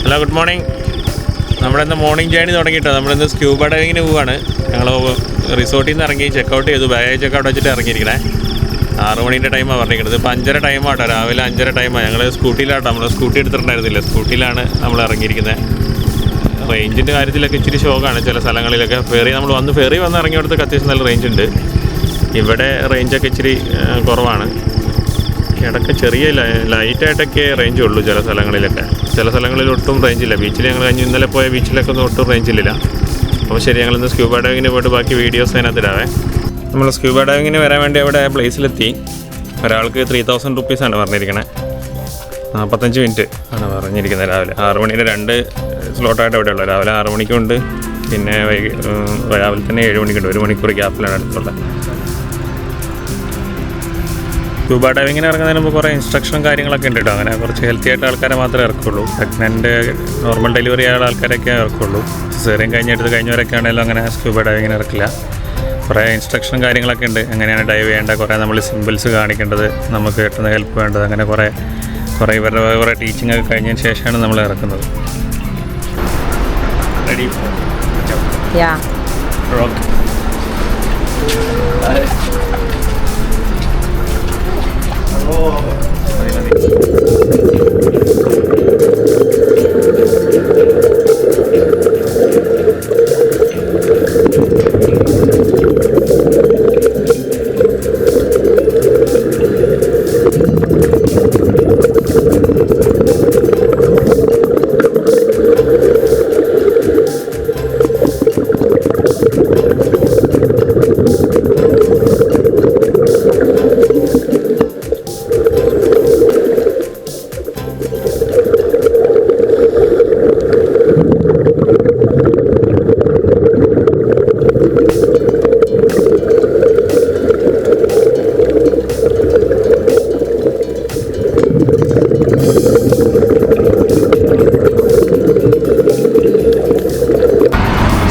Hello, good morning. നമ്മളിന്ന് morning journey തുടങ്ങിയിട്ടോ. നമ്മളിന്ന് scuba ഡൈവിങ്ങിന് പോവുകയാണ്. ഞങ്ങൾ റിസോർട്ടിൽ നിന്ന് ഇറങ്ങി ചെക്കൗട്ട് ചെയ്തു. ബാഗേജ് ചെക്കൗട്ട് വെച്ചിട്ട് ഇറങ്ങിയിരിക്കണേ. 6 മണീൻ്റെ ടൈമാണ് പറഞ്ഞിരിക്കുന്നത്. ഇപ്പോൾ 5:30 ടൈമാട്ടോ, രാവിലെ 5:30 ടൈമാണ്. ഞങ്ങൾ സ്കൂട്ടിയിലാട്ടോ, നമ്മൾ സ്കൂട്ടി എടുത്തിട്ടുണ്ടായിരുന്നില്ല, സ്കൂട്ടിയിലാണ് നമ്മൾ ഇറങ്ങിയിരിക്കുന്നത്. റേഞ്ചിൻ്റെ കാര്യത്തിലൊക്കെ ഇച്ചിരി ഷോക്കാണ് ചില സ്ഥലങ്ങളിലൊക്കെ. ഫെറി വന്ന് ഇറങ്ങിയെടുത്തൊക്കെ അത്യാവശ്യം നല്ല റേഞ്ച് ഉണ്ട്. ഇവിടെ റേഞ്ചൊക്കെ ഇച്ചിരി കുറവാണ്. ഇടയ്ക്ക് ചെറിയ ലൈറ്റായിട്ടൊക്കെ റേഞ്ച് ഉള്ളൂ ചില സ്ഥലങ്ങളിലൊക്കെ. ചില സ്ഥലങ്ങളിൽ ഒട്ടും റേഞ്ചില്ല. ബീച്ചിൽ ഞങ്ങൾ ഇന്നലെ പോയ ബീച്ചിലൊക്കെ ഒന്നും ഒട്ടും റേഞ്ചില്ല. അപ്പോൾ ശരി, ഞങ്ങളിന്ന് സ്ക്യൂബ ഡൈവിങ്ങിന് പോയിട്ട് ബാക്കി വീഡിയോസ് അതിനകത്തിടാവേ. നമ്മൾ സ്ക്യൂബ ഡൈവിങ്ങിന് വരാൻ വേണ്ടി അവിടെ പ്ലേസിലെത്തി. ഒരാൾക്ക് 3000 റുപ്പീസാണ് പറഞ്ഞിരിക്കണേ. 45 മിനിറ്റ് ആണ് പറഞ്ഞിരിക്കുന്നത്. രാവിലെ 6 മണിയുടെ 2 സ്ലോട്ടായിട്ട് അവിടെ ഉള്ളത്. രാവിലെ 6 മണിക്കുണ്ട്, പിന്നെ രാവിലെ തന്നെ 7 മണിക്കുണ്ട്. 1 മണിക്കൂർ ഗ്യാപ്പിലാണ് അടുത്തുള്ളത്. സ്ക്യൂബ ഡൈവിങ്ങിന് ഇറങ്ങുന്നതിന് മുമ്പ് കുറേ ഇൻസ്ട്രക്ഷനും കാര്യങ്ങളൊക്കെ ഉണ്ട് കേട്ടോ. അങ്ങനെ കുറച്ച് ഹെൽത്തി ആയിട്ട് ആൾക്കാരെ മാത്രമേ ഇറക്കുള്ളൂ. പ്രഗ്നൻറ്റ്, നോർമൽ ഡെലിവറി ആയ ആൾക്കാരൊക്കെ ഇറക്കുള്ളൂ. സിസേറിയൻ കഴിഞ്ഞവരൊക്കെ ആണെങ്കിലും അങ്ങനെ സ്ക്യൂബ ഡൈവിങ്ങിന് ഇറക്കില്ല. കുറേ ഇൻസ്ട്രക്ഷനും കാര്യങ്ങളൊക്കെ ഉണ്ട്. എങ്ങനെയാണ് ഡൈവ് ചെയ്യേണ്ടത്, കുറേ നമ്മൾ സിമ്പിൾസ് കാണിക്കേണ്ടത്, നമുക്ക് കിട്ടുന്ന ഹെൽപ്പ് വേണ്ടത്, അങ്ങനെ കുറേ ഇവരുടെ കുറേ ടീച്ചിങ് ഒക്കെ കഴിഞ്ഞതിന് ശേഷമാണ് നമ്മൾ ഇറക്കുന്നത്. റെഡി? റോക്ക്.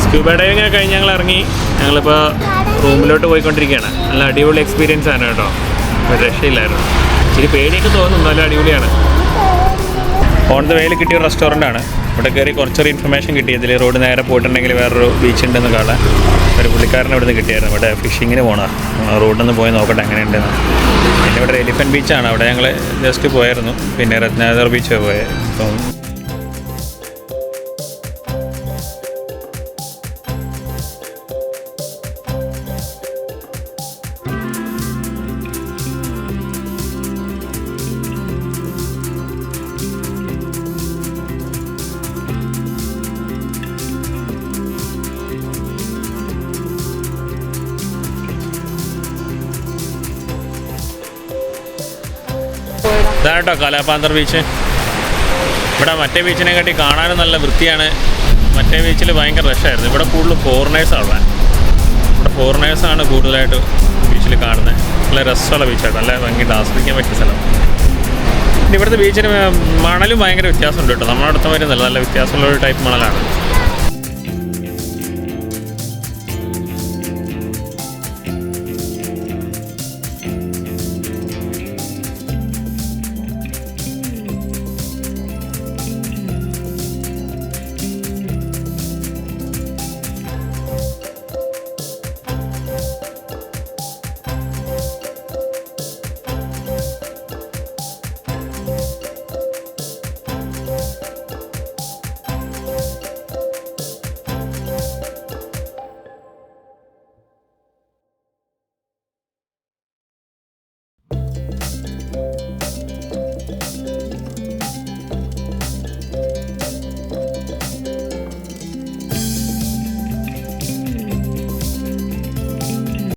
സ്ക്യൂബ ഡൈവിങ് കഴിഞ്ഞ് ഞങ്ങൾ ഇറങ്ങി. ഞങ്ങളിപ്പോൾ റൂമിലോട്ട് പോയിക്കൊണ്ടിരിക്കുകയാണ്. നല്ല അടിപൊളി എക്സ്പീരിയൻസ് ആണ് കേട്ടോ, ഒരു രക്ഷയില്ലായിരുന്നു. ഇച്ചിരി പേടിയൊക്കെ തോന്നും, നല്ല അടിപൊളിയാണ്. ഓൺ ദ വേയിൽ കിട്ടിയ ഒരു റെസ്റ്റോറൻ്റാണ്. ഇവിടെ കയറി കുറച്ചൊരു ഇൻഫർമേഷൻ കിട്ടിയതിൽ റോഡ് നേരെ പോയിട്ടുണ്ടെങ്കിൽ വേറൊരു ബീച്ച് ഉണ്ടെന്ന് കാണാൻ ഒരു പുള്ളിക്കാരനെ ഇവിടെ നിന്ന് കിട്ടിയായിരുന്നു. ഇവിടെ ഫിഷിങ്ങിന് പോകണം, റോഡിൽ നിന്ന് പോയി നോക്കട്ടെ എങ്ങനെയുണ്ടെന്ന്. പിന്നെ ഇവിടെ എലിഫൻറ്റ് ബീച്ചാണ്, അവിടെ ഞങ്ങൾ ജസ്റ്റ് പോയായിരുന്നു. പിന്നെ രത്നാകർ ബീച്ച് പോയത്. അപ്പം ഇതാണ് കേട്ടോ കലാപാന്തർ ബീച്ച്. ഇവിടെ മറ്റേ ബീച്ചിനെ കാട്ടി കാണാനും നല്ല വൃത്തിയാണ്. മറ്റേ ബീച്ചിൽ ഭയങ്കര റഷായിരുന്നു. ഇവിടെ കൂടുതൽ ഫോറിനേഴ്സാണ്. ഇവിടെ ഫോറിനേഴ്സാണ് കൂടുതലായിട്ട് ബീച്ചിൽ കാണുന്നത്. നല്ല രസമുള്ള ബീച്ചാണ്, നല്ല ഭംഗിയിട്ട് ആസ്വദിക്കാൻ പറ്റിയ സ്ഥലം. പിന്നെ ഇവിടുത്തെ ബീച്ചിന് മണലും ഭയങ്കര വ്യത്യാസമുണ്ട് കേട്ടോ. നമ്മുടെ അടുത്ത വരുന്നില്ല, നല്ല വ്യത്യാസമുള്ള ഒരു ടൈപ്പ് മണലാണ്.